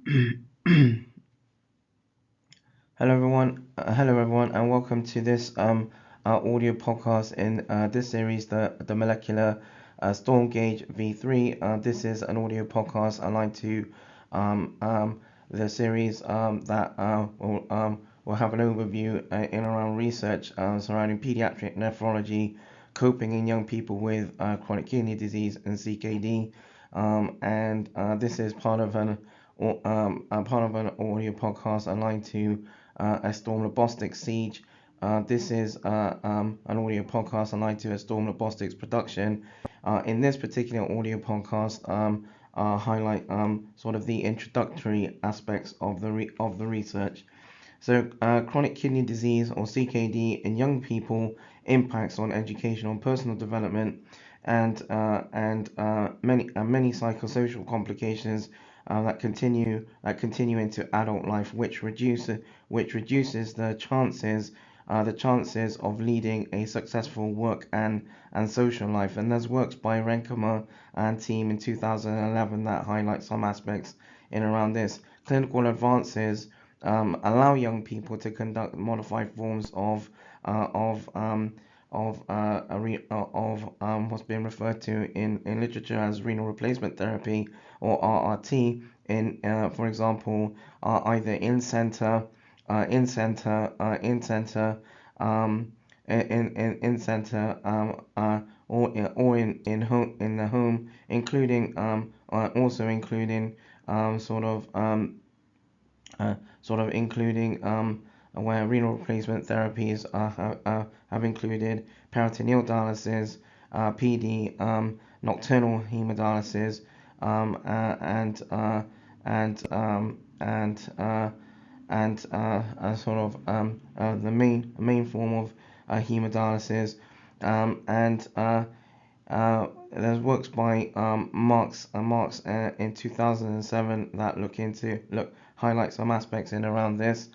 Hello everyone, and welcome to this audio podcast in this series, the molecular storm gauge v.3. This is an audio podcast aligned to the series that will have an overview in around research surrounding pediatric nephrology, coping in young people with chronic kidney disease and CKD, and this is part of an audio podcast aligned to a Ztorm Robotics siege. This is an audio podcast aligned to a Ztorm Robotics production. In this particular audio podcast, highlight sort of the introductory aspects of the research. So, chronic kidney disease or CKD in young people impacts on educational and personal development, and many psychosocial complications that continue into adult life, which reduces the chances of leading a successful work and social life. And there's works by Renkema and team in 2011 that highlight some aspects in around this. Clinical advances allow young people to conduct modified forms of what's been referred to in literature as renal replacement therapy or RRT in for example either in center in center or in the home, including also including including where renal replacement therapies have included peritoneal dialysis, PD, nocturnal hemodialysis, and the main form of hemodialysis, there's works by Marks in 2007 that highlight some aspects in around this.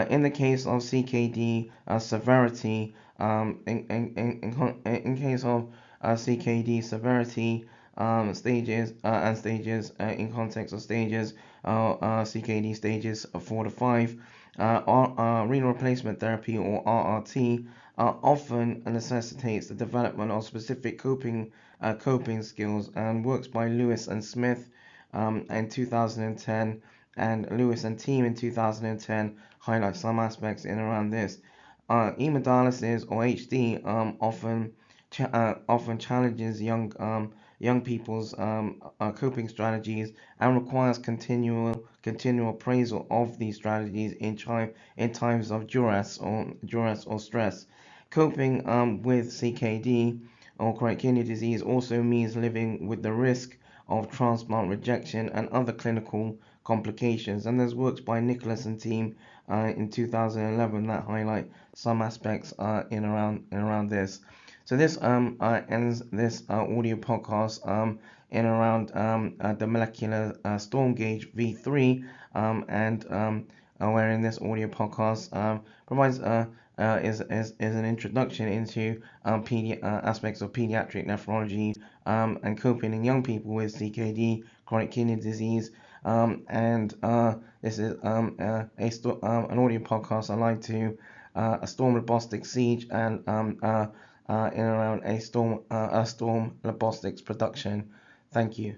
In the case of CKD severity, in case of CKD severity stages in context of stages, CKD stages 4 to 5, renal replacement therapy or RRT often necessitates the development of specific coping skills, and works by Lewis and Smith in 2010 and Lewis and team in 2010 highlight some aspects in around this. Hemodialysis or HD often challenges young people's coping strategies and requires continual appraisal of these strategies in times of duress or stress. Coping with CKD or chronic kidney disease also means living with the risk of transplant rejection and other clinical complications. And there's works by Nicholas and team in 2011 that highlight some aspects in around this. So this ends this audio podcast in around the molecular storm gauge v.3, and wherein this audio podcast provides is an introduction into aspects of pediatric nephrology and coping in young people with CKD, chronic kidney disease, and this is an audio podcast aligned to a Ztorm Robotics siege and in around a Ztorm Robotics production. Thank you.